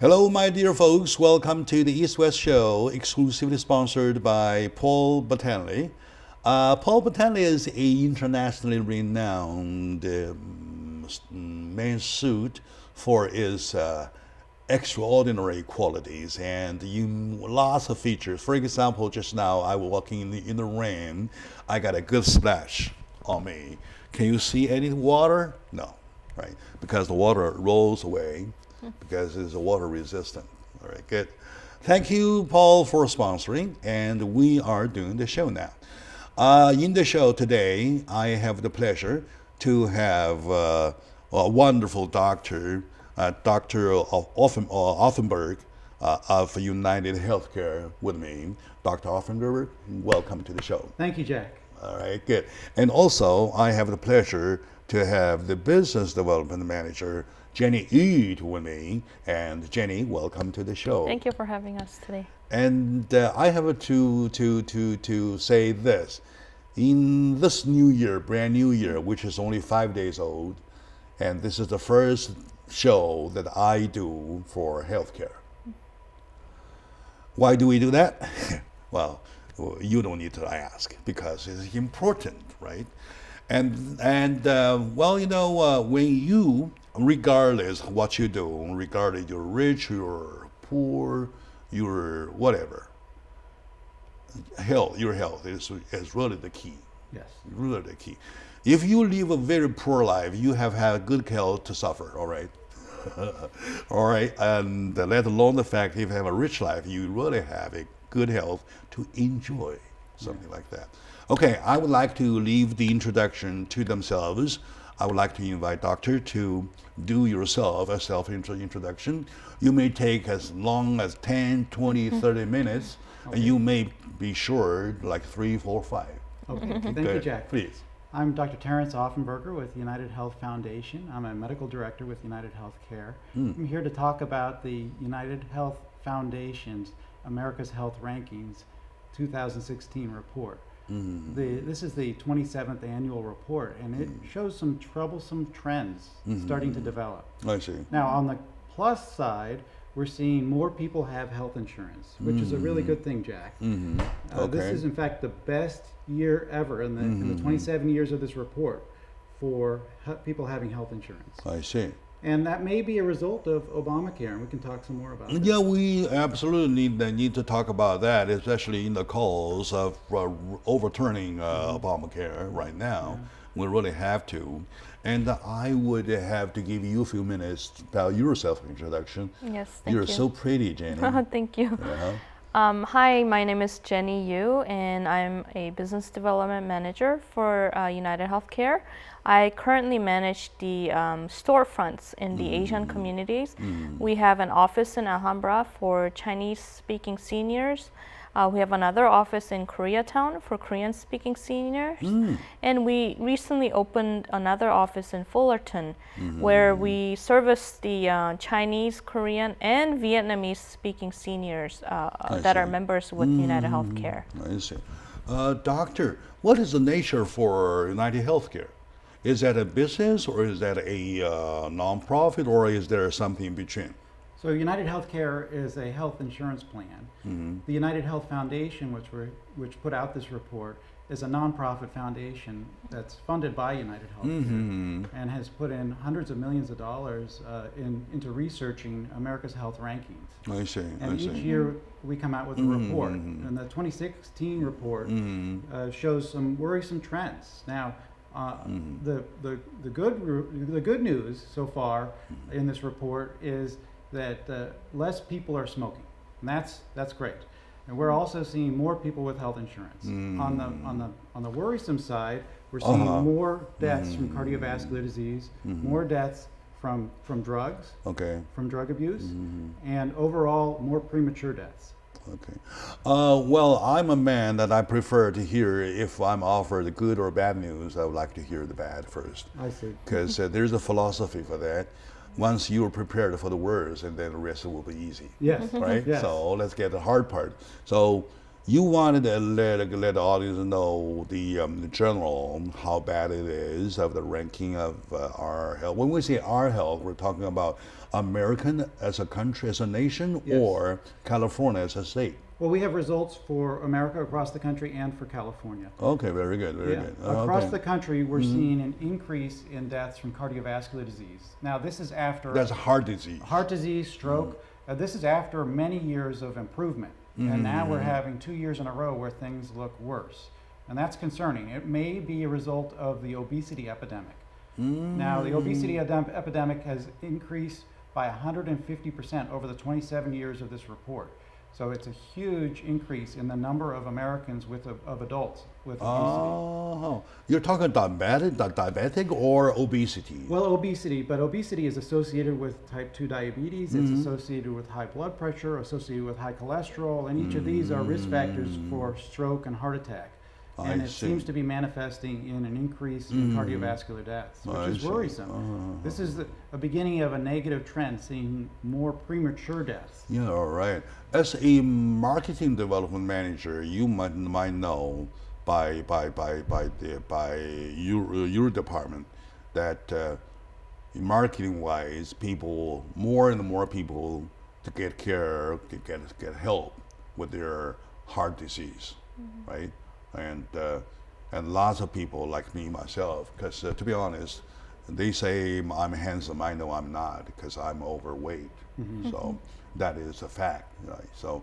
Hello, my dear folks. Welcome to the East-West Show, exclusively sponsored by Paul Batanley. Paul Batanley is an internationally renowned man suit for his extraordinary qualities and lots of features. For example, just now I was walking in the rain. I got a good splash on me. Can you see any water? No, right? Because the water rolls away. Because it's water resistant. All right, good. Thank you, Paul, for sponsoring, and we are doing the show now. In the show today, I have the pleasure to have a wonderful doctor, Dr. Offenberg of United Healthcare with me. Dr. Offenberg, welcome to the show. Thank you, Jack. All right, good. And also, I have the pleasure to have the business development manager, G&E, with me. And Jenny, welcome to the show. Thank you for having us today. And I have to say this. In this new year, brand new year, which is only 5 days old, and this is the first show that I do for healthcare. Why do we do that? Well, you don't need to ask, because it's important, right? And well, you know, when you, regardless of what you do, regardless you're rich, you're poor, you're whatever, your health is really the key. Yes. Really the key. If you live a very poor life, you have had good health to suffer, all right? All right, and let alone the fact if you have a rich life, you really have a good health to enjoy, something like that. Okay, I would like to leave the introduction to themselves. I would like to invite Doctor to do yourself a self-introduction. You may take as long as 10, 20, 30 minutes, and you may be short like 3, 4, 5. Okay, thank you, Jack. Please. I'm Dr. Terrence Offenberger with United Health Foundation. I'm a medical director with United Healthcare. I'm here to talk about the United Health Foundation's America's Health Rankings 2016 report. This is the 27th annual report, and it shows some troublesome trends starting to develop. I see. Now, on the plus side, we're seeing more people have health insurance, which is a really good thing, Jack. Okay. This is, in fact, the best year ever in the 27 years of this report for people having health insurance. I see. And that may be a result of Obamacare, and we can talk some more about that. Yeah, we absolutely need to talk about that, especially in the cause of overturning Obamacare right now. We really have to. And I would have to give you a few minutes about your self-introduction. Yes, thank you. You're so pretty, Jenny. Thank you. Hi, my name is Jenny Yu, and I'm a business development manager for United Healthcare. I currently manage the storefronts in the Asian communities. We have an office in Alhambra for Chinese-speaking seniors. We have another office in Koreatown for Korean-speaking seniors. And we recently opened another office in Fullerton, where we service the Chinese, Korean, and Vietnamese-speaking seniors that are members with United Healthcare. I see. Doctor, what is the nature for United Healthcare? Is that a business, or is that a non-profit, or is there something in between? So United Healthcare is a health insurance plan. The United Health Foundation, which put out this report, is a nonprofit foundation that's funded by United Healthcare and has put in hundreds of millions of dollars into researching America's health rankings. I see. And each year we come out with a report, and the 2016 report shows some worrisome trends. Now, the good news so far in this report is that less people are smoking, and that's great. And we're also seeing more people with health insurance. On the worrisome side, we're seeing more deaths from cardiovascular disease, more deaths from drugs, from drug abuse, and overall more premature deaths. Okay. Well, I'm a man that I prefer to hear, if I'm offered good or bad news, I would like to hear the bad first. I see. Because there's a philosophy for that. Once you're prepared for the worst, and then the rest will be easy. Yes. Right? Yes. So let's get the hard part. So you wanted to let the audience know the general how bad it is of the ranking of our health. When we say our health, we're talking about American as a country, as a nation, Yes. or California as a state. Well, we have results for America across the country and for California. Okay, very good, very good. Across Okay. the country, we're seeing an increase in deaths from cardiovascular disease. Now, this is after That's heart disease. heart disease, stroke. This is after many years of improvement. And now we're having 2 years in a row where things look worse. And that's concerning. It may be a result of the obesity epidemic. Now, the obesity epidemic has increased by 150% over the 27 years of this report. So it's a huge increase in the number of Americans of adults with obesity. Oh, you're talking diabetic or obesity? Well, obesity, but obesity is associated with type 2 diabetes. It's associated with high blood pressure, associated with high cholesterol, and each of these are risk factors for stroke and heart attack. And it seems to be manifesting in an increase in cardiovascular deaths, which is worrisome. This is a beginning of a negative trend, seeing more premature deaths. Yeah, all right. As a marketing development manager, you might know by your department that marketing wise, more and more people to get care, get help with their heart disease, right? And lots of people like me myself, because to be honest, they say I'm handsome. I know I'm not, because I'm overweight. So that is a fact, right? So,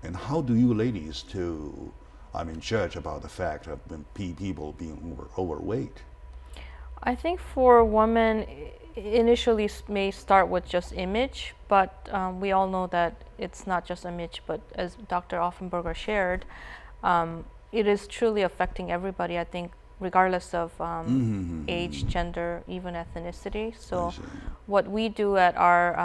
and how do you ladies judge about the fact of people being overweight? I think for women, initially may start with just image, but we all know that it's not just image, but as Dr. Offenberger shared, it is truly affecting everybody, I think, regardless of age, gender, even ethnicity. So what we do at our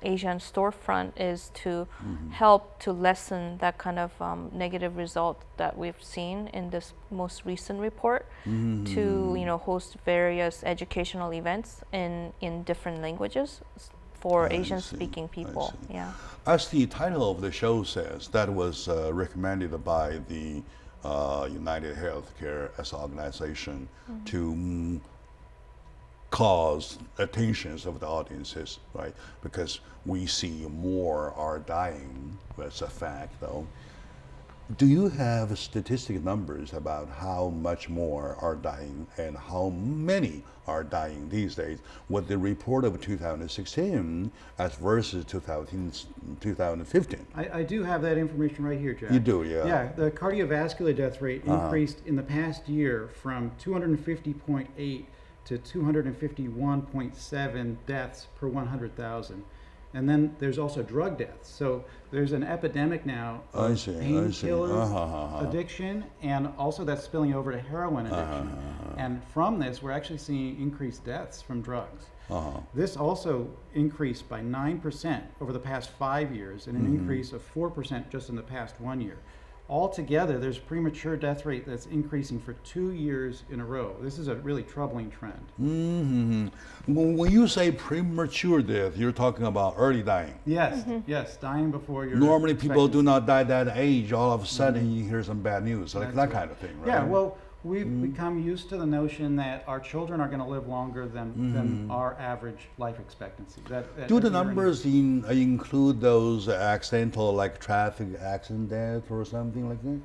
Asian storefront is to help to lessen that kind of negative result that we've seen in this most recent report, to host various educational events in different languages for Asian-speaking people. Yeah. As the title of the show says, that was recommended by the United Healthcare as an organization to cause attentions of the audiences, right? Because we see more are dying. That's a fact, though. Do you have statistic numbers about how much more are dying and how many are dying these days with the report of 2016 as versus 2015? I do have that information right here, Jack. You do, yeah. Yeah, the cardiovascular death rate increased in the past year from 250.8 to 251.7 deaths per 100,000. And then there's also drug deaths. So there's an epidemic now of painkiller addiction, and also that's spilling over to heroin addiction. And from this, we're actually seeing increased deaths from drugs. This also increased by 9% over the past 5 years, and an increase of 4% just in the past 1 year. Altogether, there's premature death rate that's increasing for 2 years in a row. This is a really troubling trend. When you say premature death, you're talking about early dying. Yes, yes, dying before your Normally people do expectancy. not die that age. All of a sudden you hear some bad news, like that kind of thing, right? Yeah, well, we've become used to the notion that our children are going to live longer than our average life expectancy. Do the numbers include those accidental, like traffic accident death or something like that?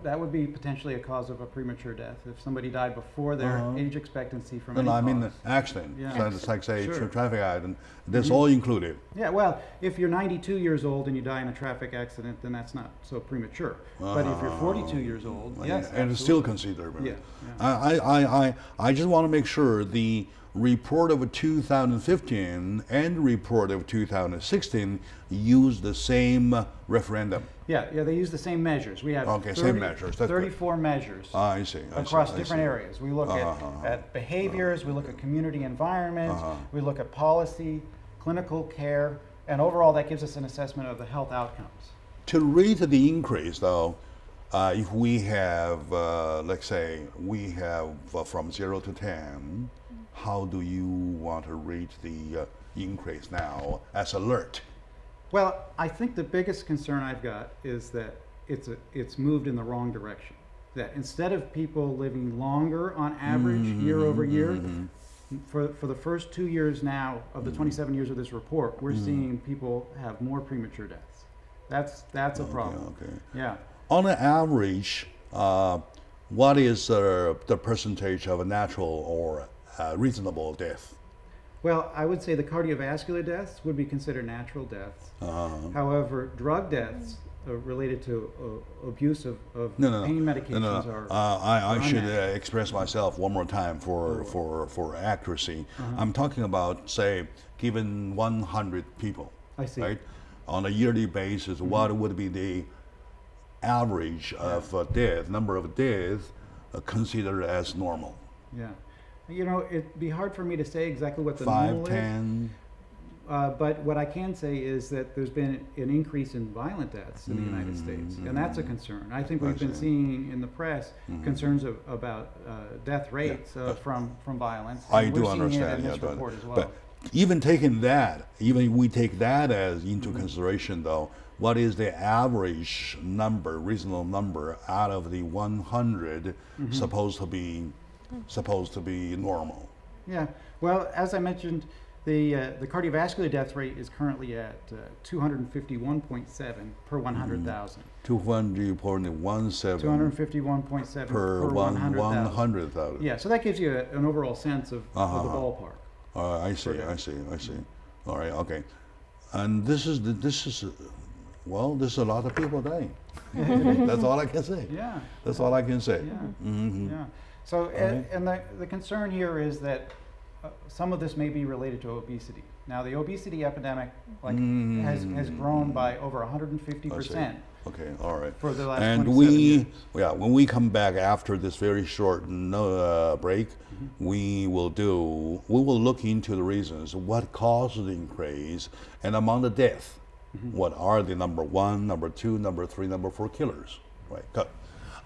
That would be potentially a cause of a premature death if somebody died before their age expectancy from any No, I cause. mean accident. Yeah. So it's like, say, Sure. traffic accident. That's all included. Yeah, well, if you're 92 years old and you die in a traffic accident, then that's not so premature. But if you're 42 years old, yes, and it's still considered. Yeah, I just want to make sure the report of 2015 and report of 2016 use the same referendum. Yeah, they use the same measures. We have same measures. That's 34 measures I see. across different areas. We look at behaviors, we look at community environment, we look at policy, clinical care, and overall that gives us an assessment of the health outcomes. To rate the increase, though, if we have, let's say, we have from 0 to 10, how do you want to rate the increase now as alert? Well, I think the biggest concern I've got is that it's moved in the wrong direction. That instead of people living longer on average year over year, for the first 2 years now of the 27 years of this report, we're seeing people have more premature deaths. That's a problem. Okay. Yeah. On an average, what is the percentage of a natural or reasonable death? Well, I would say the cardiovascular deaths would be considered natural deaths. However, drug deaths related to abuse of pain medications are. I should express myself one more time for accuracy. I'm talking about, say, given 100 people. I see. Right? On a yearly basis, what would be the average of number of deaths considered as normal? Yeah. You know, it'd be hard for me to say exactly what the 5, normal 10. But what I can say is that there's been an increase in violent deaths in the United States, and that's a concern. I think we've been seeing in the press concerns about death rates from violence. I do we're seeing understand. it in this report as well. But even taking that, even if we take that as into consideration, though, what is the average number, reasonable number, out of the 100 supposed to be normal? Yeah. Well, as I mentioned, the cardiovascular death rate is currently at 251.7 per 100,000. 200.17. 251.7 per 100,000. Yeah. So that gives you an overall sense of the ballpark. I see. All right. Okay. And this is there's a lot of people dying. That's all I can say. Yeah. That's all I can say. Yeah. Yeah. So, and the concern here is that some of this may be related to obesity. Now, the obesity epidemic has grown by over 150%. Okay, all right. For the last and 27 years. when we come back after this very short break, we will look into the reasons, what caused the increase, and among the death, what are the number 1, number 2, number 3, number 4 killers, right? Good.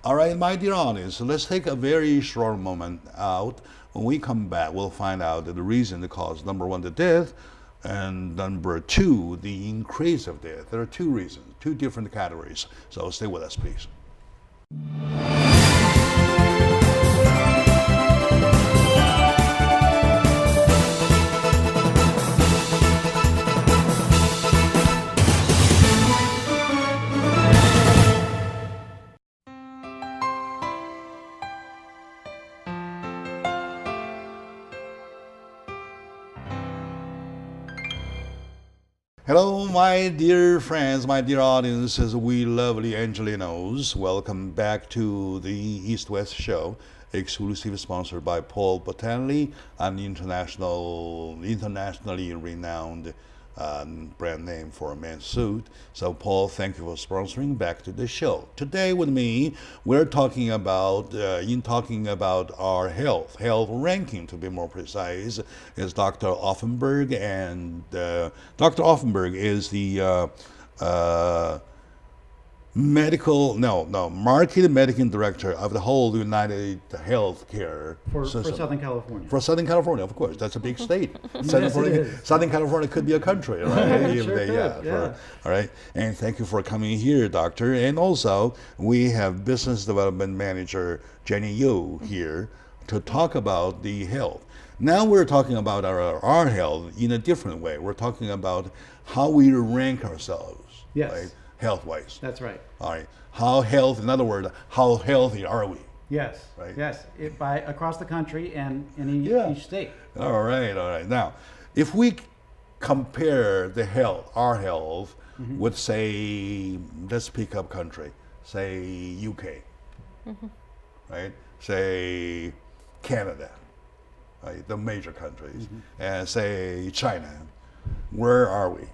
All right, my dear audience, let's take a very short moment out. When we come back, we'll find out the reason that caused, number 1, the death, and number 2, the increase of death. There are 2 reasons, 2 different categories. So stay with us, please. Hello, my dear friends, my dear audiences, we lovely Angelinos. Welcome back to the East-West Show, exclusively sponsored by Paul Bottanelli, an internationally renowned brand name for a men's suit. So, Paul, thank you for sponsoring back to the show. Today with me, we're talking about our health ranking, to be more precise, is Dr. Offenberg, and Dr. Offenberg is the marketing medical director of the whole United Healthcare for system. Southern California. For Southern California, of course, that's a big state. Yes, it is. Southern California could be a country, right? Sure could, yeah. All right, and thank you for coming here, Doctor. And also, we have Business Development Manager Jenny Yu here to talk about the health. Now we're talking about our health in a different way. We're talking about how we rank ourselves. Yes. Right? Health-wise. That's right. All right. In other words, how healthy are we? Yes. Right. Yes. By across the country and in each state. All right. Now, if we compare our health with, say, let's pick up country, say UK, right? Say Canada, right? The major countries, and say China, where are we?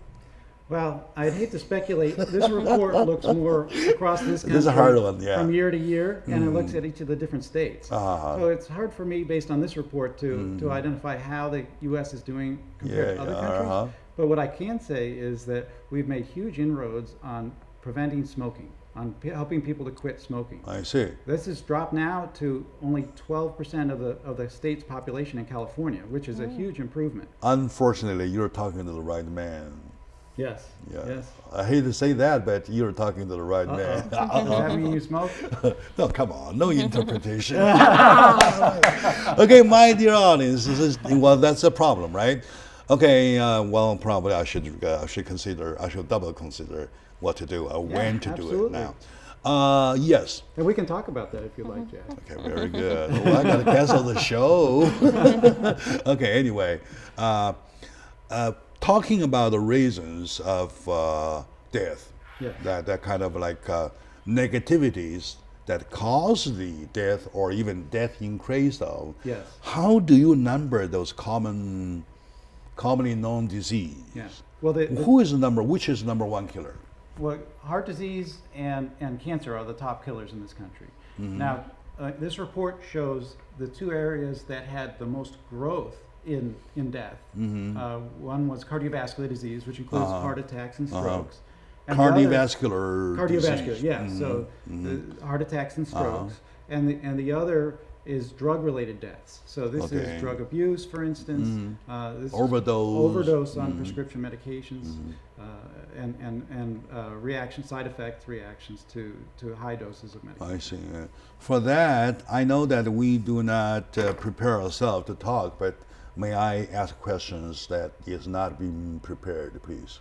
Well, I'd hate to speculate. This report looks more across this country This is a hard one, yeah. from year to year, and it looks at each of the different states. So it's hard for me, based on this report, to identify how the U.S. is doing compared to other countries. But what I can say is that we've made huge inroads on preventing smoking, on helping people to quit smoking. I see. This has dropped now to only 12% of the state's population in California, which is a huge improvement. Unfortunately, you're talking to the right man. Yes. Yeah. Yes. I hate to say that, but you're talking to the right man. Does that mean you smoke? No, come on, no interpretation. Okay, my dear audience, well, that's a problem, right? Okay, well, probably I should double consider what to do or when to do it now. Yes. And we can talk about that if you like, Jack. Okay, very good. Well, I got to cancel the show. Okay, anyway, talking about the reasons of death, that kind of like negativities that cause the death or even death increase of. Yes. How do you number those commonly known disease? Yes. Well, which is number one killer? Well, heart disease and cancer are the top killers in this country. Now, this report shows the two areas that had the most growth in death. One was cardiovascular disease, which includes heart attacks and strokes. And Cardiovascular disease. Yeah. So the heart attacks and strokes, and the other is drug-related deaths. So this is drug abuse, for instance. This overdose on prescription medications, and side effect reactions to high doses of medication. I see. For that, I know that we do not prepare ourselves to talk, but may I ask questions that is not being prepared, please?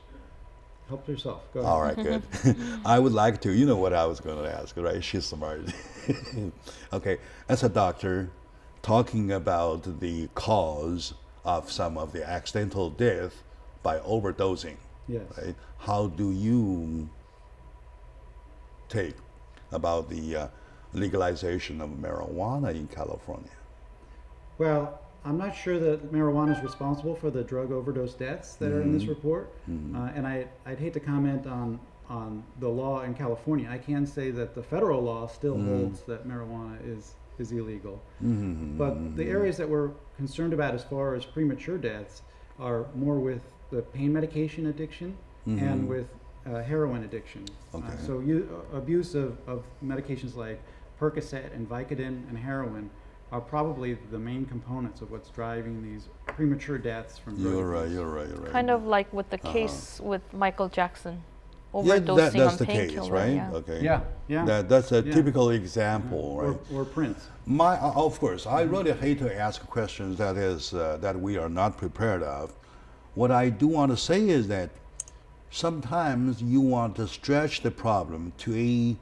Help yourself. Go ahead. All right, good. I would like to, you know what I was going to ask, right? She's smart. Okay, as a doctor, talking about the cause of some of the accidental death by overdosing, right? How do you take about the legalization of marijuana in California? Well, I'm not sure that marijuana is responsible for the drug overdose deaths that are in this report, and I'd hate to comment on the law in California. I can say that the federal law still holds that marijuana is illegal, but the areas that we're concerned about as far as premature deaths are more with the pain medication addiction and with heroin addiction. So abuse of medications like Percocet and Vicodin and heroin are probably the main components of what's driving these premature deaths from drug abuse. You're right. Kind of like with the case with Michael Jackson, Yeah, overdosing that's on the case, painkiller. right? Yeah. Okay. Yeah. That's a typical example, right? Or Prince. Of course, I really hate to ask questions that we are not prepared of. What I do want to say is that sometimes you want to stretch the problem to a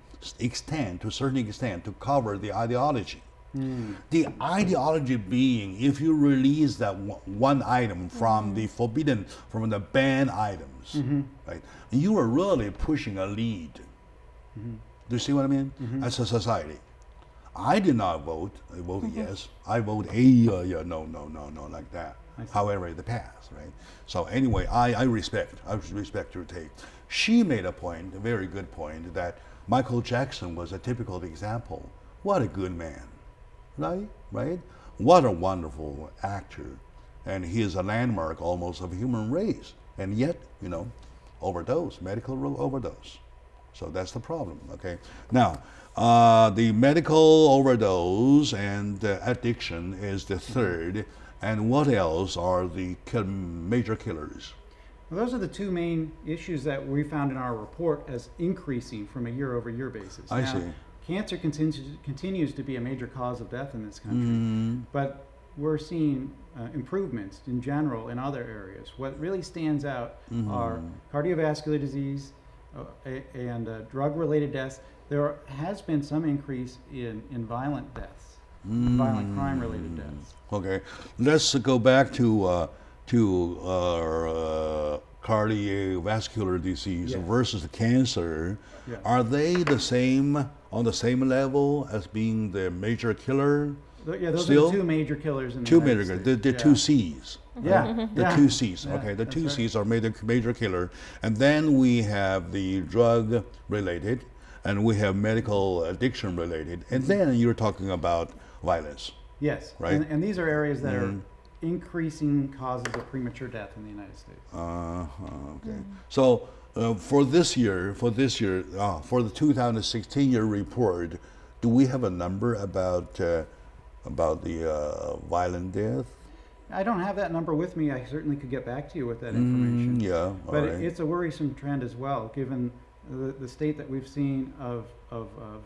certain extent, to cover the ideology. The ideology being, if you release that one item from the forbidden, from the banned items, right, you are really pushing a lead. Do you see what I mean? As a society, I did not vote. I voted yes. I vote no, like that. However, it passed, right? So anyway, I respect your take. She made a point, a very good point, that Michael Jackson was a typical example. What a good man. Right? What a wonderful actor. And he is a landmark almost of the human race. And yet, medical overdose. So that's the problem, okay? Now, the medical overdose and addiction is the third. And what else are the major killers? Well, those are the two main issues that we found in our report as increasing from a year-over-year basis. I see. Cancer continues to be a major cause of death in this country, but we're seeing improvements in general in other areas. What really stands out are cardiovascular disease and drug-related deaths. There has been some increase in violent deaths, violent crime-related deaths. Okay, let's go back to cardiovascular disease versus cancer. Are they on the same level as being the major killer? Those are the two major killers in the United States. The two C's. The two C's. Yeah, Okay, the two right. C's are major killer, and then we have the drug related, and we have medical addiction related, and then you're talking about violence. Yes, right. And these are areas that are increasing causes of premature death in the United States. Okay. So for this year, for the 2016 year report, do we have a number about the violent death? I don't have that number with me. I certainly could get back to you with that information. Yeah, but right. it's a worrisome trend as well, given the state that we've seen of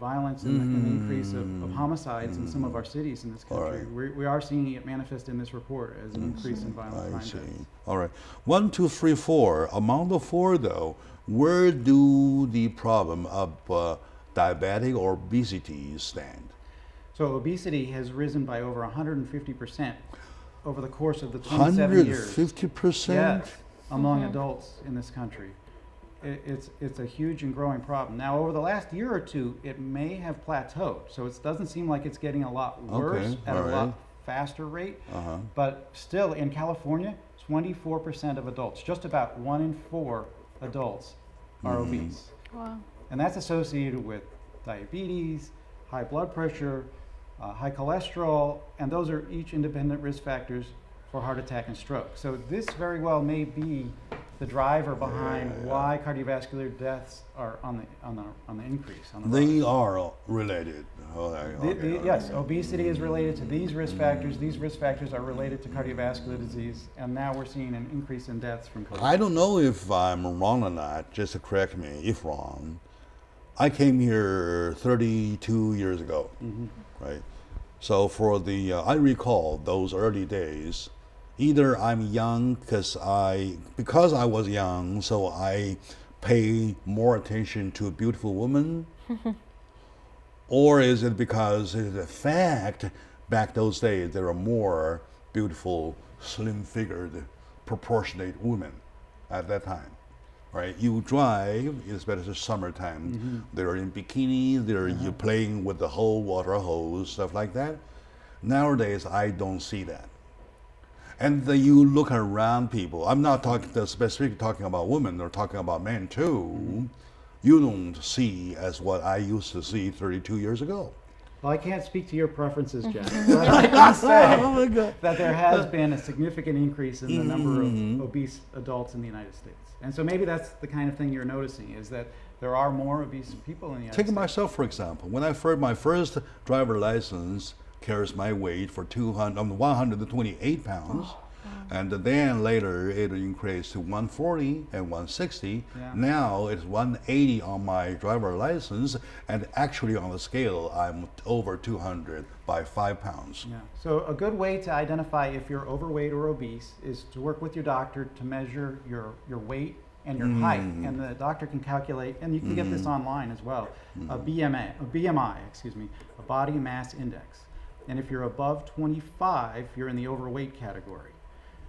violence and the increase of homicides in some of our cities in this country. Right. We are seeing it manifest in this report as an increase in violent crime deaths. All right. 1, 2, 3, 4. Among the four, though, where do the problem of diabetic or obesity stand? So obesity has risen by over 150% over the course of the 27 years. 150%? Yes, among adults in this country. It's a huge and growing problem. Now, over the last year or two, it may have plateaued. So it doesn't seem like it's getting a lot worse at a lot faster rate. But still, in California, 24% of adults, just about 1 in 4 adults, are obese. Wow. And that's associated with diabetes, high blood pressure, high cholesterol, and those are each independent risk factors for heart attack and stroke. So this very well may be the driver behind why cardiovascular deaths are on the increase. They are related. Yes, obesity is related to these risk factors. These risk factors are related to cardiovascular disease, and now we're seeing an increase in deaths from COVID. I don't know if I'm wrong or not. Just to correct me if wrong. I came here 32 years ago, right? So for the I recall those early days. Either I'm young because I was young, so I pay more attention to a beautiful woman, or is it because it's a fact back those days there are more beautiful, slim-figured, proportionate women at that time, right? You drive, especially summertime, they're in bikinis, they're playing with the whole water hose, stuff like that. Nowadays, I don't see that. And then you look around people. I'm not specifically talking about women, or talking about men too. You don't see as what I used to see 32 years ago. Well, I can't speak to your preferences, Jeff, but I can say that there has been a significant increase in the number of obese adults in the United States. And so maybe that's the kind of thing you're noticing, is that there are more obese people in the United States. Take myself, for example. When I my first driver license, carries my weight for 128 pounds, and then later it increased to 140 and 160. Now it's 180 on my driver license, and actually on the scale I'm over 200 by 5 pounds. So a good way to identify if you're overweight or obese is to work with your doctor to measure your weight and your height, and the doctor can calculate, and you can get this online as well, a BMI, a body mass index. And if you're above 25, you're in the overweight category.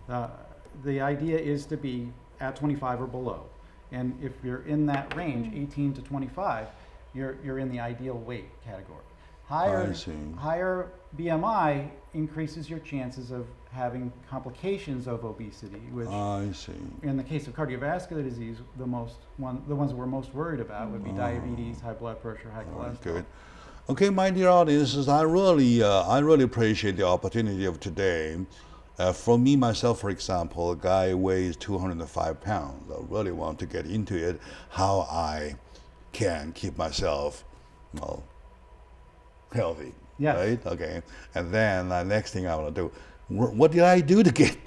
The idea is to be at 25 or below. And if you're in that range, 18 to 25, you're in the ideal weight category. Higher BMI increases your chances of having complications of obesity, which in the case of cardiovascular disease, the ones that we're most worried about would be diabetes, high blood pressure, high cholesterol. Good. Okay, my dear audiences, I really appreciate the opportunity of today. For me, myself, for example, a guy weighs 205 pounds. I really want to get into it, how I can keep myself, healthy, right? Okay, and then the next thing I want to do, what did I do to get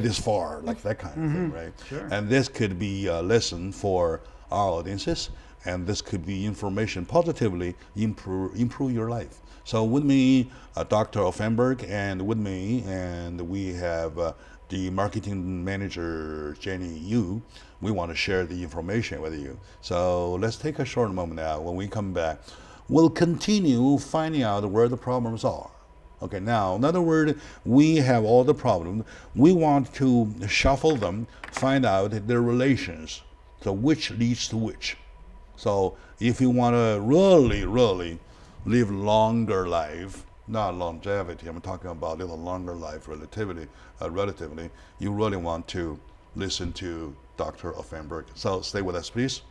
this far, like that kind of thing, right? Sure. And this could be a lesson for our audiences. And this could be information positively improve your life. So with me, Dr. Offenberg, and with me, and we have the marketing manager, Jenny Yu. We want to share the information with you. So let's take a short moment now. When we come back, we'll continue finding out where the problems are. Okay, now, in other words, we have all the problems. We want to shuffle them, find out their relations. So which leads to which. So if you want to really live longer life, not longevity, I'm talking about live a longer life relatively, you really want to listen to Dr. Offenberg. So stay with us, please.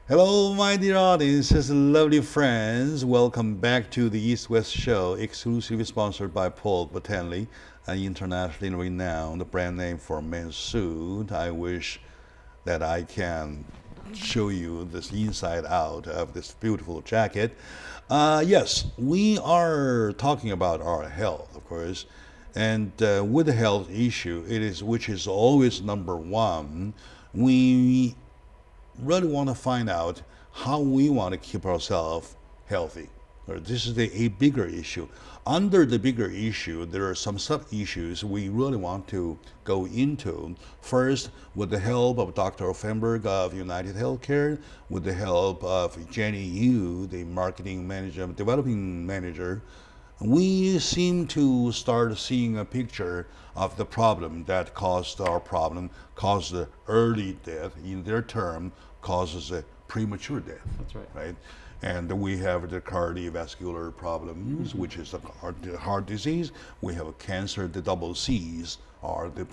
Hello, my dear audiences, lovely friends. Welcome back to the East-West Show, exclusively sponsored by Paul Bottanley, an internationally renowned brand name for men's suit. I wish that I can show you this inside out of this beautiful jacket. Yes, we are talking about our health, of course, and with the health issue, which is always number one. We really want to find out how we want to keep ourselves healthy. This is a bigger issue. Under the bigger issue, there are some sub-issues we really want to go into. First, with the help of Dr. Offenberg of United Healthcare, with the help of Jenny Yu, the marketing manager, developing manager, we seem to start seeing a picture of the problem that caused our problem, caused the early death, in their term, causes a premature death. That's right. Right? And we have the cardiovascular problems, which is the heart disease. We have cancer, the double C's are the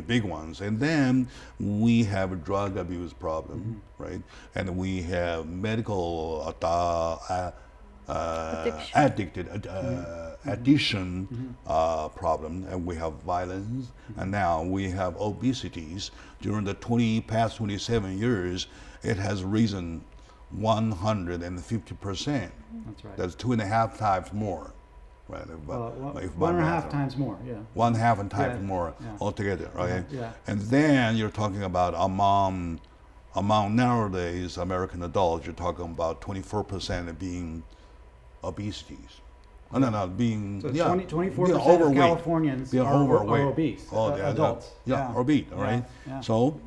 big ones. And then we have a drug abuse problem, right? And we have medical addiction problem, and we have violence, and now we have obesities. During the past 27 years, it has risen 150%. That's right. That's 2.5 times more, right? One and a half times more, yeah. 1.5 times more altogether, right? Yeah. And then you're talking about among nowadays American adults, you're talking about 24% being obesities. Being So yeah, 24% of overweight, Californians being are obese. adults. Obese, right? Yeah. So,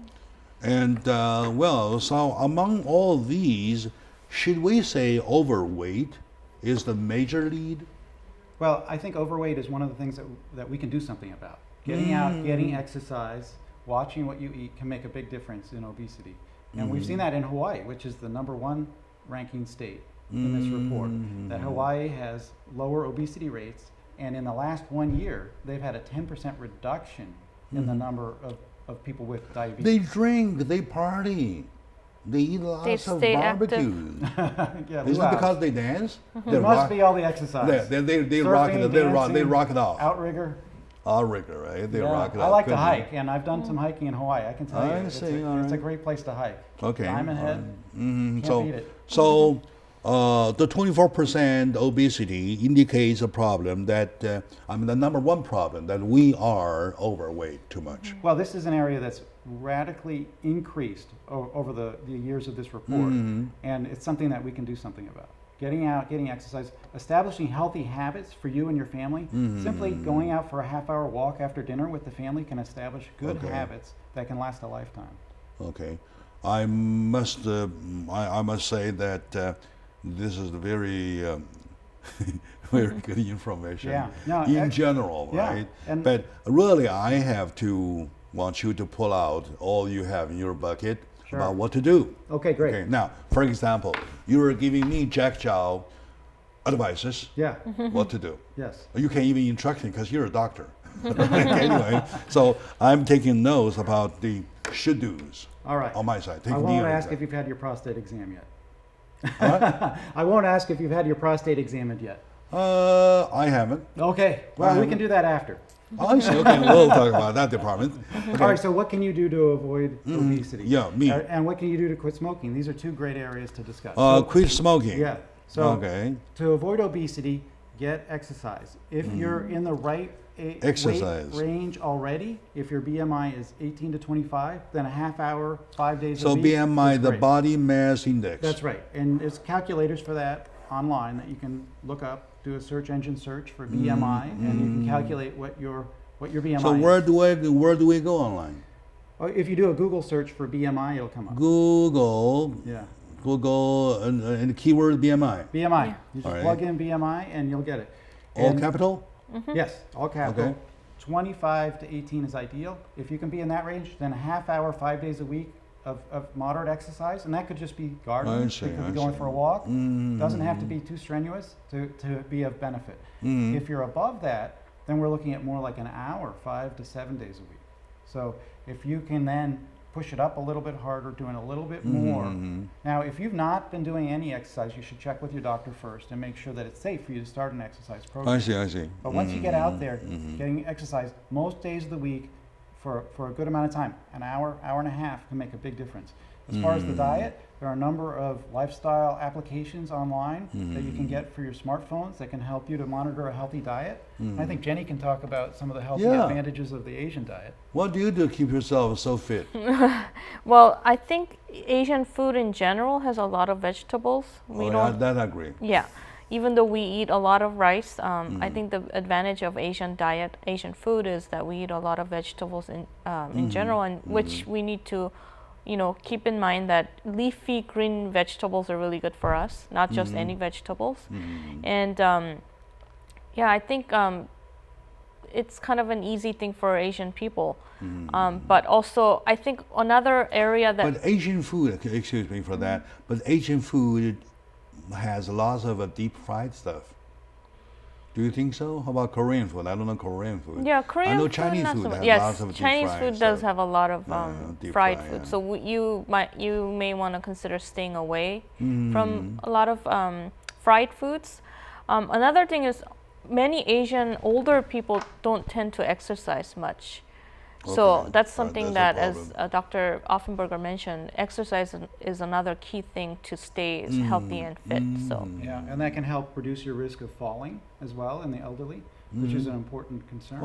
and so among all these, should we say overweight is the major lead? Well, I think overweight is one of the things that we can do something about. Getting out, getting exercise, watching what you eat can make a big difference in obesity. And we've seen that in Hawaii, which is the #1 ranking state in this report, that Hawaii has lower obesity rates, and in the last 1 year, they've had a 10% reduction in the number of people with diabetes. They drink, they party, they eat lots of barbecues. Yeah, Is it because they dance? It must be all the exercise. They rock it off. Outrigger. Outrigger, right? They rock it off. I like to hike, and I've done some hiking in Hawaii. I can tell you, it's a right. great place to hike. Okay. Diamond Head, can't beat it. So the 24% obesity indicates a problem that, the #1 problem, that we are overweight too much. Well, this is an area that's radically increased over the years of this report, and it's something that we can do something about. Getting out, getting exercise, establishing healthy habits for you and your family. Simply going out for a half-hour walk after dinner with the family can establish good habits that can last a lifetime. Okay. I must say that this is very very good information in general, right? But really, I have to want you to pull out all you have in your bucket about what to do. Okay, great. Okay, now, for example, you are giving me Jack Chow advices. Yeah. What to do. Yes. You can even instruct me because you're a doctor. Anyway, so I'm taking notes about the should-dos. All right. On my side. I won't ask if you've had your prostate exam yet. I won't ask if you've had your prostate examined yet. I haven't. Okay. Well, we can do that after. I see. Okay, we'll talk about that department. Okay. All right. So, what can you do to avoid obesity? Yeah, me. And what can you do to quit smoking? These are two great areas to discuss. Quit smoking. Yeah. So, to avoid obesity, get exercise. If you're in the right weight range already, if your BMI is 18 to 25, then a half hour, 5 days a week. So BMI, the body mass index. That's right. And there's calculators for that online that you can look up. Do a search engine search for BMI, and you can calculate what your BMI is. So where do we go online? If you do a Google search for BMI, it'll come up. Google. Yeah. Google and the keyword BMI. BMI. Yeah. You just plug in BMI and you'll get it. All capital? Yes, all capital. Okay. 25 to 18 is ideal. If you can be in that range, then a half hour, 5 days a week of moderate exercise, and that could just be gardening. It could be going for a walk. Doesn't have to be too strenuous to be of benefit. If you're above that, then we're looking at more like an hour, 5 to 7 days a week. So if you can then push it up a little bit harder, doing a little bit more. Now, if you've not been doing any exercise, you should check with your doctor first and make sure that it's safe for you to start an exercise program. I see. But once you get out there, getting exercise most days of the week for a good amount of time, an hour, hour and a half, can make a big difference. As far as the diet, there are a number of lifestyle applications online that you can get for your smartphones that can help you to monitor a healthy diet. I think Jenny can talk about some of the healthy advantages of the Asian diet. What do you do to keep yourself so fit? Well, I think Asian food in general has a lot of vegetables. That I agree. Yeah. Even though we eat a lot of rice, I think the advantage of Asian diet, Asian food, is that we eat a lot of vegetables in general, and which we need to, keep in mind that leafy green vegetables are really good for us, not just any vegetables. And I think it's kind of an easy thing for Asian people. But also, I think another area that... But Asian food, excuse me for that, but Asian food has lots of deep fried stuff. Do you think so? How about Korean food? I don't know Korean food. Yeah, Korean I know food, Chinese food has lots of deep Chinese fried food stuff. does have a lot of fried food. Yeah. So you may want to consider staying away from a lot of fried foods. Another thing is many Asian older people don't tend to exercise much. So that's something that, as Dr. Offenberger mentioned, exercise is another key thing to stay healthy and fit. So yeah, and that can help reduce your risk of falling as well in the elderly, which is an important concern.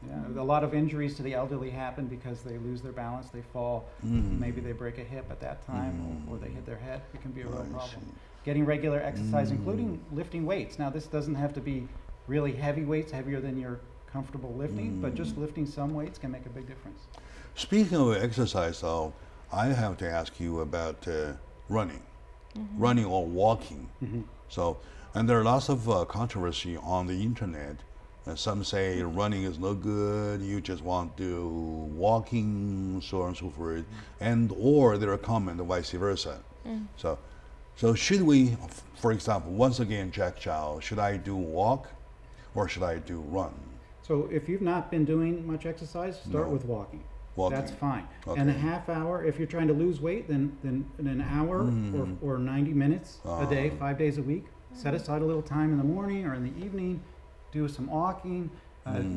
Yeah, a lot of injuries to the elderly happen because they lose their balance, they fall, maybe they break a hip at that time, or they hit their head. It can be a real problem. Getting regular exercise, including lifting weights. Now, this doesn't have to be really heavy weights, heavier than you're comfortable lifting, but just lifting some weights can make a big difference. Speaking of exercise, though, I have to ask you about running or walking. So, and there are lots of controversy on the internet. Some say running is no good, you just want to do walking, so on and so forth, and or there are comments vice versa. So should we, for example, once again, Jack Chow, should I do walk or should I do run? So if you've not been doing much exercise, start with walking. That's fine. And a half hour, if you're trying to lose weight, then an hour or 90 minutes a day, 5 days a week. Set aside a little time in the morning or in the evening, do some walking,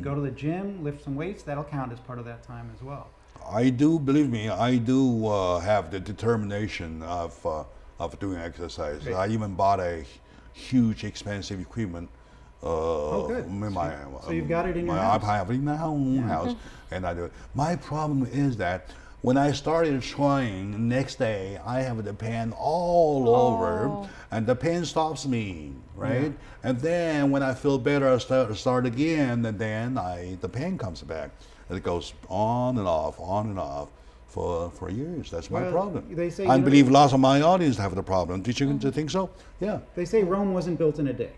go to the gym, lift some weights. That'll count as part of that time as well. I do, believe me, I do have the determination of doing exercise. Great. I even bought a huge, expensive equipment. Good. So you've got it in your house? I have it in my own house, and I do it. My problem is that when I started trying, next day I have the pain all over, and the pain stops me, right? And then when I feel better, I start again, and then the pain comes back. And it goes on and off for years. That's my problem. They say, I believe lots of my audience have the problem. Did you think so? Yeah. They say Rome wasn't built in a day.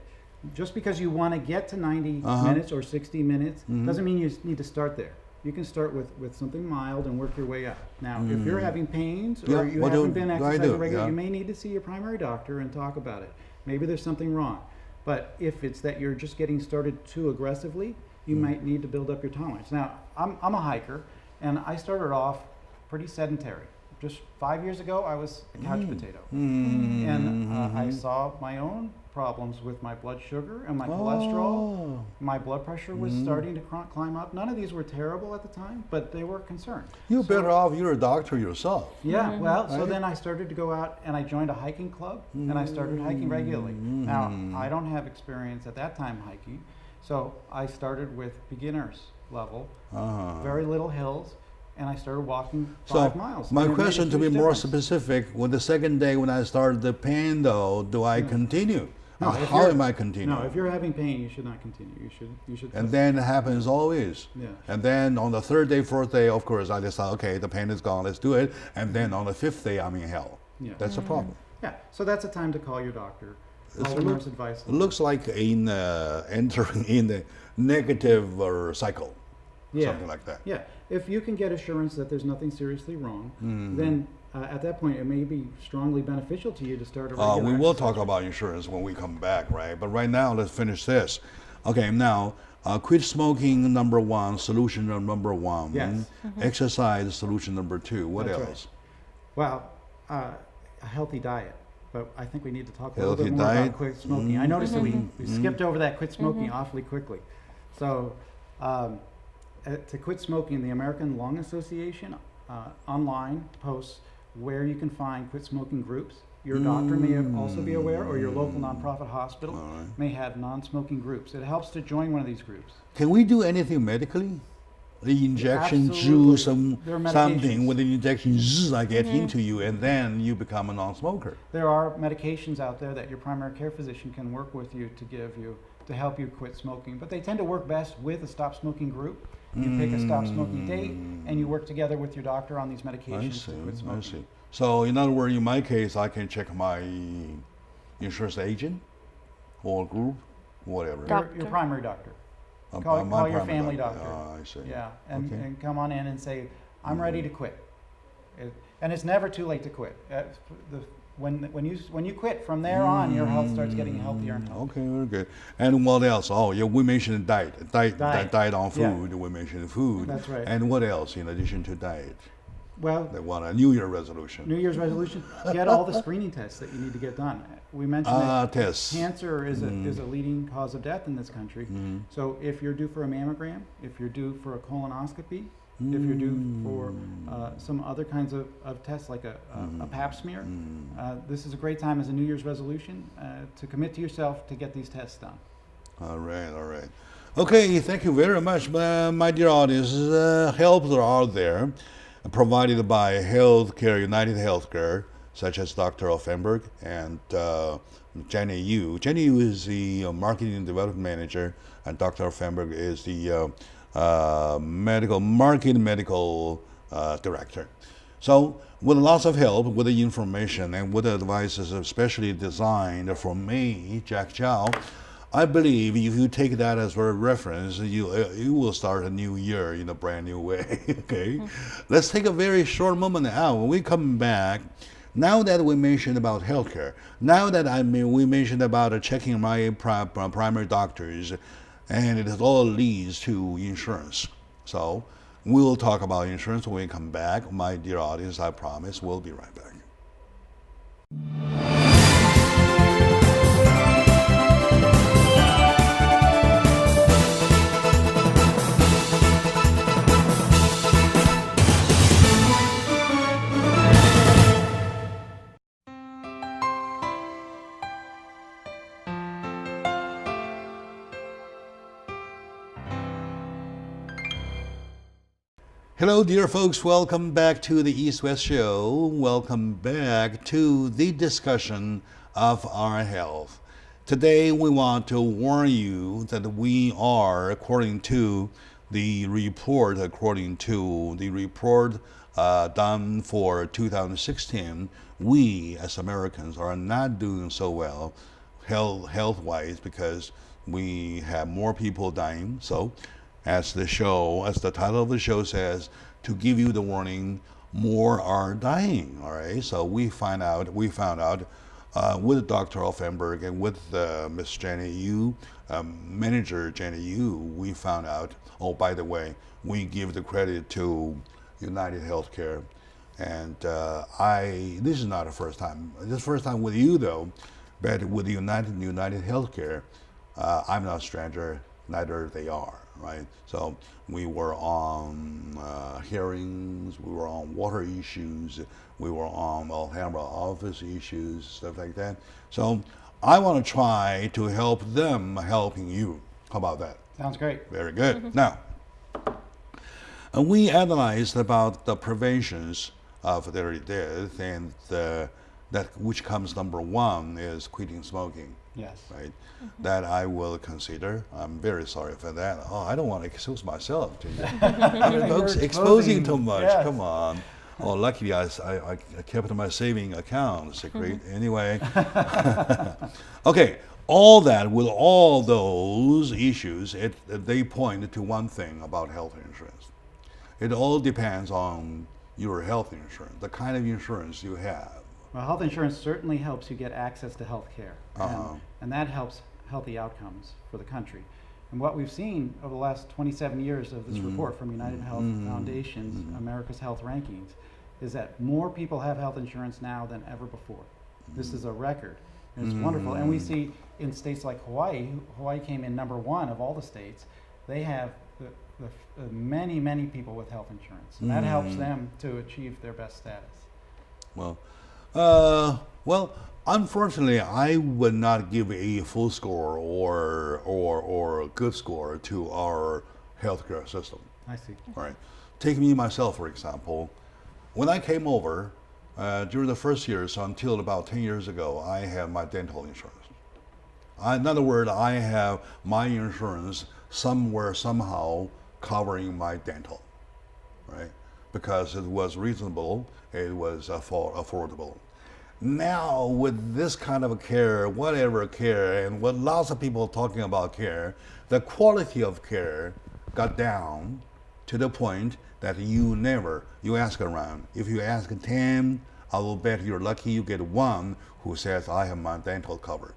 Just because you want to get to 90 minutes or 60 minutes doesn't mean you need to start there. You can start with something mild and work your way up. Now, if you're having pains or you haven't been exercising regularly, you may need to see your primary doctor and talk about it. Maybe there's something wrong. But if it's that you're just getting started too aggressively, you might need to build up your tolerance. Now, I'm a hiker, and I started off pretty sedentary. Just 5 years ago, I was a couch potato. And I saw my own problems with my blood sugar and my cholesterol. My blood pressure was starting to climb up. None of these were terrible at the time, but they were concerned. You're better off, you're a doctor yourself. Yeah, well, so then I started to go out and I joined a hiking club and I started hiking regularly. Now, I don't have experience at that time hiking, so I started with beginner's level, very little hills, and I started walking 5 miles. My question, to be more specific, with the second day when I started the pain, though, do I continue? No, how am I continuing? No, if you're having pain, you should not continue. You should. And then it happens always. Yeah. And then on the third day, fourth day, of course, I decide, okay, the pain is gone, let's do it. And then on the fifth day, I'm in hell. Yeah. That's a problem. Yeah. So that's a time to call your doctor. Follow nurse advice. It looks like entering in the negative cycle. Something like that. Yeah. If you can get assurance that there's nothing seriously wrong, then at that point, it may be strongly beneficial to you to start a regular we will talk about insurance when we come back, right? But right now, let's finish this. Okay, now, Quit smoking, number one. Solution number one. Yes. Exercise, solution number two. What That's else? Right. Well, a healthy diet. But I think we need to talk a Healthy little bit more diet. about quit smoking. I noticed that we skipped over that quit smoking awfully quickly. So to quit smoking, the American Lung Association online posts where you can find quit smoking groups. Your doctor may also be aware, or your local nonprofit hospital may have non-smoking groups. It helps to join one of these groups. Can we do anything medically? The injection, Absolutely. There are something medications. with the injection, I get into you, and then you become a non-smoker. There are medications out there that your primary care physician can work with you to give you to help you quit smoking, but they tend to work best with a stop smoking group. You pick a stop smoking date, and you work together with your doctor on these medications to quit smoking. I see. So, in other words, in my case, I can check my insurance agent or group, whatever. Your primary doctor. My Call your primary family doctor. I see. Yeah, and, Okay. and come on in and say, I'm ready to quit. And it's never too late to quit. When you quit, from there on, your health starts getting healthier and healthier. Okay, very good. And what else? Oh, yeah, we mentioned diet. Diet on Yeah. food. We mentioned food. That's right. And what else in addition to diet? Well, They want a New Year resolution. New Year's resolution, get all the screening tests that you need to get done. We mentioned that Tests. cancer is a leading cause of death in this country. So if you're due for a mammogram, if you're due for a colonoscopy, if you're due for some other kinds of tests like a pap smear, this is a great time as a New Year's resolution to commit to yourself to get these tests done. All right, all right. Okay, thank you very much, my dear audience. Helps are out there, provided by Healthcare, United Healthcare, such as Dr. Offenberg and Jenny Yu. Jenny Yu is the Marketing and Development Manager, and Dr. Offenberg is the medical director. So with lots of help, with the information and with the advices especially designed for me, Jack Chow, I believe if you take that as a reference, you will start a new year in a brand new way. Okay, let's take a very short moment now. When we come back, now that we mentioned about healthcare, now that we mentioned about checking my primary doctors, and it all leads to insurance. So we'll talk about insurance when we come back. My dear audience, I promise we'll be right back. Hello, dear folks. Welcome back to the East-West Show. Welcome back to the discussion of our health. Today, we want to warn you that we are, according to the report done for 2016, we as Americans are not doing so well health-wise because we have more people dying. So, as the title of the show says, to give you the warning, more are dying. All right. So we found out with Dr. Offenberg and with Miss Jenny Yu, Manager Jenny Yu, we found out. Oh, by the way, we give the credit to United Healthcare, and this is not the first time. This is the first time with you though, but with United Healthcare, I'm not a stranger. Neither they are. Right, so we were on hearings, we were on water issues, we were on Alhambra office issues, stuff like that. So I want to try to help them helping you. How about that? Sounds great. Very good. Now, we analyzed about the preventions of early death, and that which comes number one is quitting smoking. Yes. Right. That I will consider. I'm very sorry for that. Oh, I don't want to expose myself to you. Folks, exposing too much. Yes. Come on. Oh, luckily I kept my saving account secret. Anyway. Okay. All that, with all those issues, they point to one thing about health insurance. It all depends on your health insurance, the kind of insurance you have. Well, health insurance certainly helps you get access to health care, and that helps healthy outcomes for the country. And what we've seen over the last 27 years of this report from United Health Foundation's America's Health Rankings is that more people have health insurance now than ever before. This is a record. And it's wonderful. And we see in states like Hawaii, Hawaii came in #1 of all the states. They have many, many people with health insurance. And that helps them to achieve their best status. Well, unfortunately, I would not give a full score or a good score to our healthcare system. I see. All right. Take me myself, for example. When I came over, during the first years until about 10 years ago, I had my dental insurance. In other words, I have my insurance somewhere, somehow covering my dental, right? Because it was reasonable, it was affordable. Now, with this kind of care, whatever care, and with lots of people talking about care, the quality of care got down to the point that you ask around. If you ask 10, I will bet you're lucky you get one who says, I have my dental covered.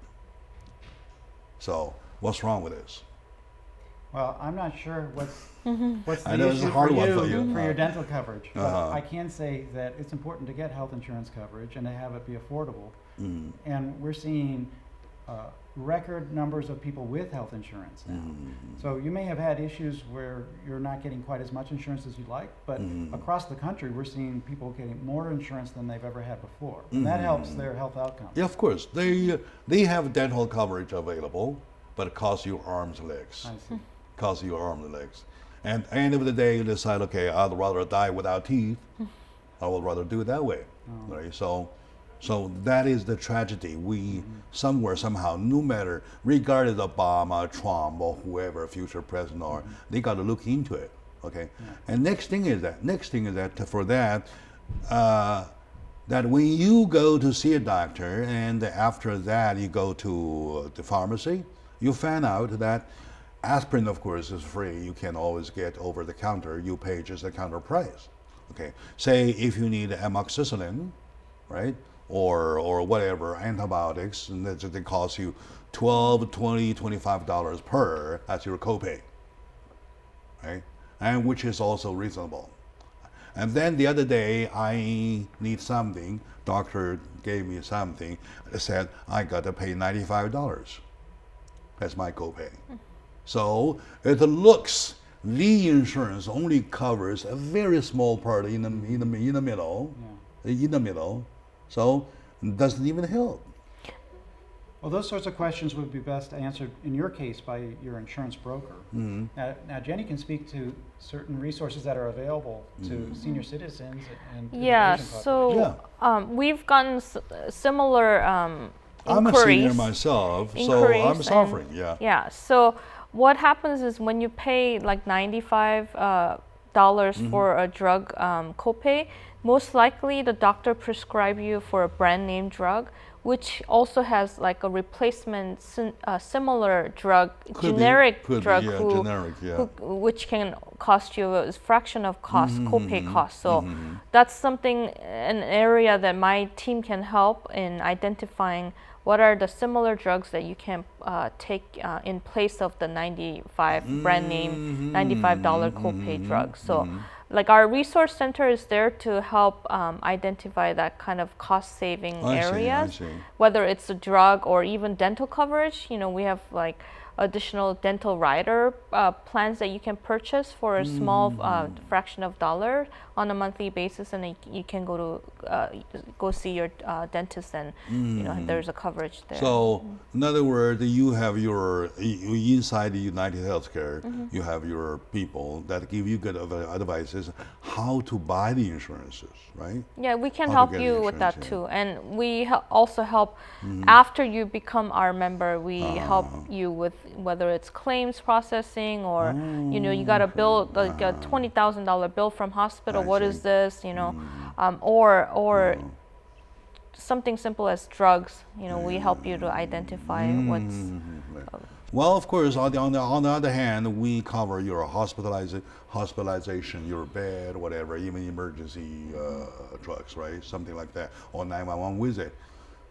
So, what's wrong with this? Well, I'm not sure what's the I know it's issue a hard for one you for you. for your dental coverage. But I can say that it's important to get health insurance coverage and to have it be affordable. And we're seeing record numbers of people with health insurance now. So you may have had issues where you're not getting quite as much insurance as you'd like, but across the country we're seeing people getting more insurance than they've ever had before. And that helps their health outcomes. Yeah, of course. They have dental coverage available, but it costs you arms and legs. I see. Costs you arms and legs. And at the end of the day, you decide, okay, I'd rather die without teeth. I would rather do it that way. Right? So that is the tragedy. We somewhere, somehow, no matter, regardless of Obama, Trump, or whoever future president are, they got to look into it. Okay. And next thing is that for that, that when you go to see a doctor and after that you go to the pharmacy, you find out that aspirin, of course, is free. You can always get over the counter. You pay just the counter price. Okay. Say if you need amoxicillin, right, or whatever antibiotics, and they cost you $12, $20, $25 per. That's your copay, right? And which is also reasonable. And then the other day, I need something. Doctor gave me something. Said I got to pay $95. That's my copay. So it looks the insurance only covers a very small part in the middle. In the middle, so it doesn't even help. Well, those sorts of questions would be best answered in your case by your insurance broker. Now, Jenny can speak to certain resources that are available to senior citizens and to the Asian population. We've gotten similar I'm a senior myself, so I'm suffering. Yeah. So what happens is when you pay like $95 for a drug copay, most likely the doctor prescribe you for a brand name drug, which also has like a replacement similar drug, generic drug, which can cost you a fraction of cost, copay cost. So that's something, an area that my team can help in identifying what are the similar drugs that you can take in place of the brand name $95 copay drug. So like our resource center is there to help identify that kind of cost saving areas, whether it's a drug or even dental coverage. You know, we have like additional dental rider plans that you can purchase for a small fraction of dollar on a monthly basis, and you can go see your dentist, and you know there's a coverage there. So in other words, you have inside the United Healthcare, you have your people that give you good advices how to buy the insurances, right? Yeah, we can help you with that too, and we also help after you become our member. We help you with whether it's claims processing or you know you got a bill like a $20,000 bill from hospital. What is this? You know, or something simple as drugs. You know, we help you to identify what's. Well, of course, on the other hand, we cover your hospitalization, your bed, whatever, even emergency drugs, right? Something like that, or 911 visit.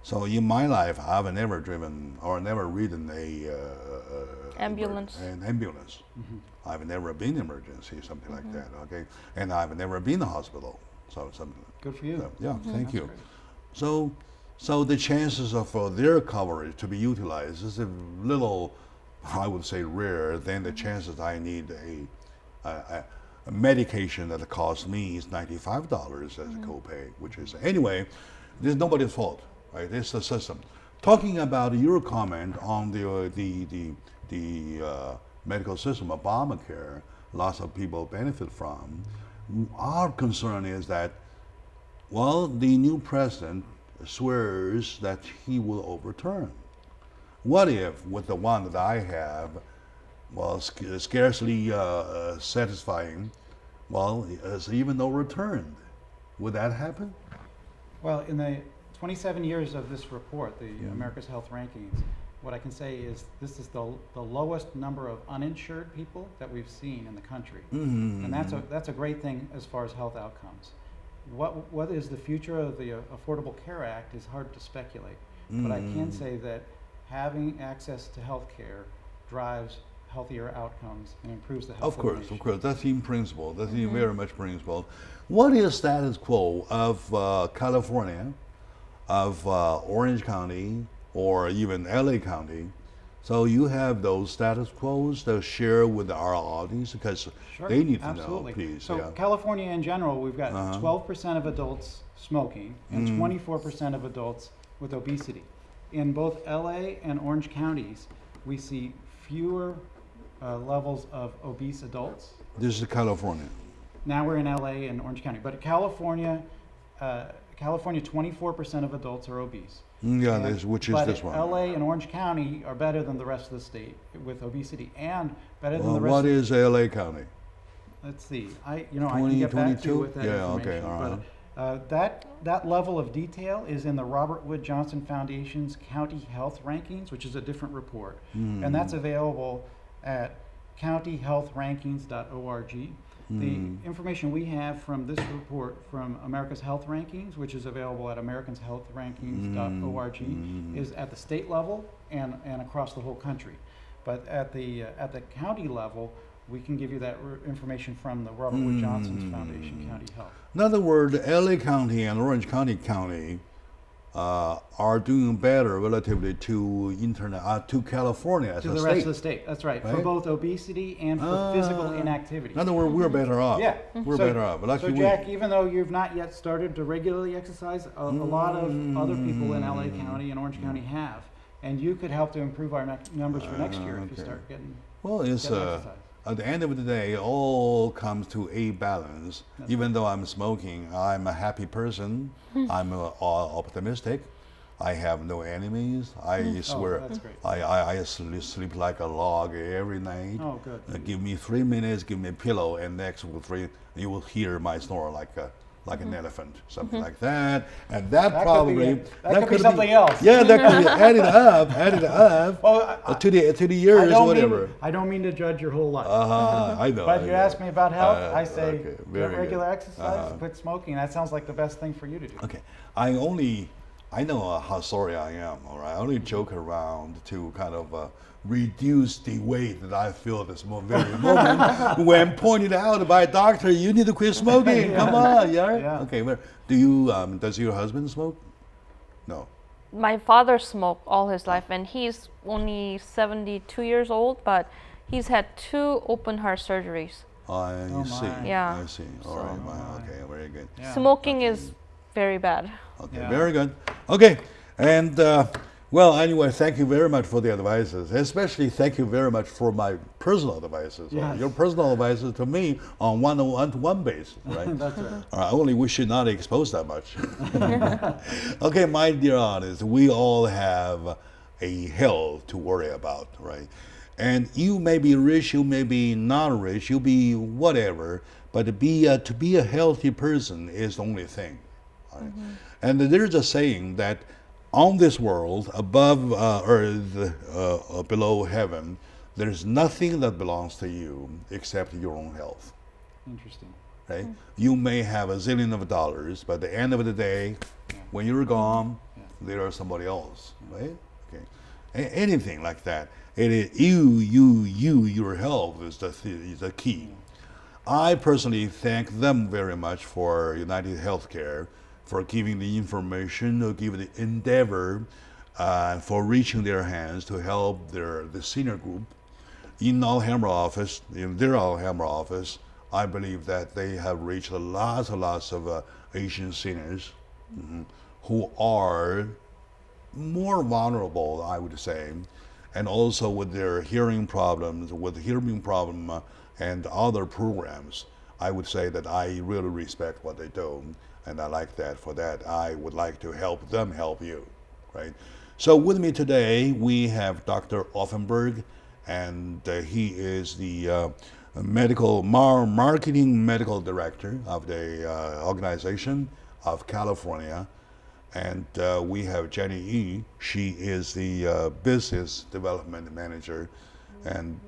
So in my life, I've never driven or never ridden Ambulance. an ambulance. I've never been in emergency, something like that. Okay, and I've never been in the hospital. So something. Good for you. So, yeah, thank you. Great. So the chances of their coverage to be utilized is a little, I would say, rare than the chances I need a medication that costs me is $95 as a copay, which is anyway, this is nobody's fault, right? It's the system. Talking about your comment on the medical system, Obamacare, lots of people benefit from. Our concern is that, well, the new president swears that he will overturn. What if, with the one that I have, well, scarcely satisfying, well, is even overturned? Would that happen? Well, in the 27 years of this report, the America's Health Rankings, what I can say is this is the lowest number of uninsured people that we've seen in the country. And that's a great thing as far as health outcomes. What is the future of the Affordable Care Act is hard to speculate. But I can say that having access to health care drives healthier outcomes and improves the health of the nation. Of course. That's in principle. That's in very much principle. What is status quo of California, of Orange County, or even LA County? So you have those status quos to share with our audience because they need to know, please. So California in general, we've got 12% of adults smoking and 24% of adults with obesity. In both LA and Orange counties, we see fewer levels of obese adults. This is California. Now we're in LA and Orange County, but California, 24% of adults are obese. Which is this one. LA and Orange County are better than the rest of the state with obesity, and better than the rest. What is LA County? Let's see. I can get back to you with that information. Okay, all right. But that level of detail is in the Robert Wood Johnson Foundation's County Health Rankings, which is a different report, and that's available at countyhealthrankings.org. The information we have from this report from America's Health Rankings, which is available at americanshealthrankings.org, is at the state level and across the whole country. But at the county level, we can give you that information from the Robert Wood Johnson's Foundation County Health. In other words, LA County and Orange County are doing better relatively to California as a state. To the rest of the state, that's right. For both obesity and for physical inactivity. In other words, we're better off. Yeah. We're better off. So Jack, even though you've not yet started to regularly exercise, a lot of other people in LA County and Orange County have. And you could help to improve our numbers for next year if you start getting exercise. At the end of the day, it all comes to a balance. Even though I'm smoking, I'm a happy person. I'm optimistic. I have no enemies. I swear, that's great. I sleep like a log every night. Oh, good. Give me 3 minutes, give me a pillow, and next you will hear my snore like an elephant, something like that. And that probably could be something else. Yeah, that could be added up to the years, whatever. I don't mean to judge your whole life. I know. But you asked me about health. I say get regular exercise, quit smoking. That sounds like the best thing for you to do. Okay, I know how sorry I am. All right, I only joke around to kind of reduce the weight that I feel at this very moment when pointed out by a doctor, you need to quit smoking. Come on, yeah. Okay, does your husband smoke? No. My father smoked all his life, and he's only 72 years old, but he's had 2 open heart surgeries. I see. Yeah. I see. All right. Okay, very good. Yeah. Smoking is very bad. Okay, very good. Okay, and well, anyway, thank you very much for the advices. Especially thank you very much for my personal advices. Yes. Your personal advices to me on one-on-one basis, right? That's right. Only we should not expose that much. Okay, my dear audience, we all have a health to worry about, right? And you may be rich, you may be not rich, you be whatever, but to be a healthy person is the only thing. Right? And there's a saying that on this world, above earth, below heaven, there's nothing that belongs to you except your own health. Interesting. Right? You may have $1 zillion, but at the end of the day, when you're gone, they are somebody else, right? Okay, anything like that. It is your health is the key. I personally thank them very much for United Healthcare for giving the information, or giving the endeavor for reaching their hands to help the senior group in Alhambra office, in their Alhambra office. I believe that they have reached lots and lots of Asian seniors who are more vulnerable, I would say, and also with their hearing problems, and other programs. I would say that I really respect what they do, and I like that. For that, I would like to help them help you, right? So with me today, we have Dr. Offenberg, and he is the marketing medical director of the organization of California. And we have Jenny E. She is the business development manager. And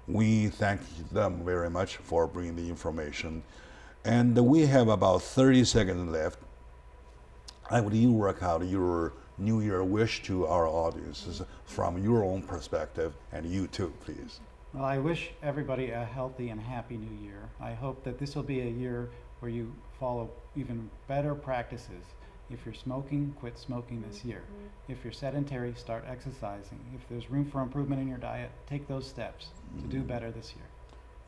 we thank them very much for bringing the information. And we have about 30 seconds left. How would you work out your New Year wish to our audiences from your own perspective, and you too, please? Well, I wish everybody a healthy and happy new year. I hope that this will be a year where you follow even better practices. If you're smoking, quit smoking this year. If you're sedentary, start exercising. If there's room for improvement in your diet, take those steps to do better this year.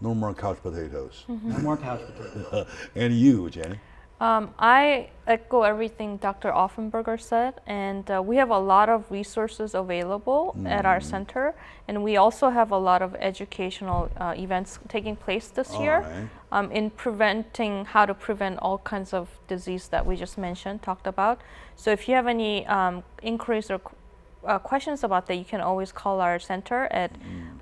No more couch potatoes. No more couch potatoes. And you, Jenny? I echo everything Dr. Offenberger said, and we have a lot of resources available at our center, and we also have a lot of educational events taking place this year in preventing, how to prevent all kinds of disease that we just talked about. So if you have any inquiries or questions about that, you can always call our center at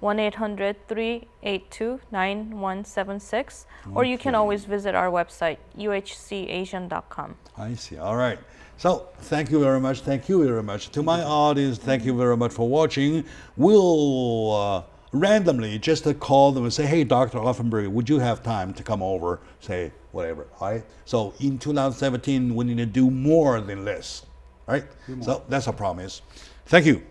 1-800-382-9176, or you can always visit our website, uhcasian.com. I see. All right. So thank you very much. Thank you very much. To my audience, thank you very much for watching. We'll randomly just call them and say, hey, Dr. Offenberg, would you have time to come over? Say whatever. All right. So in 2017, we need to do more than less. All right. So that's a promise. Thank you.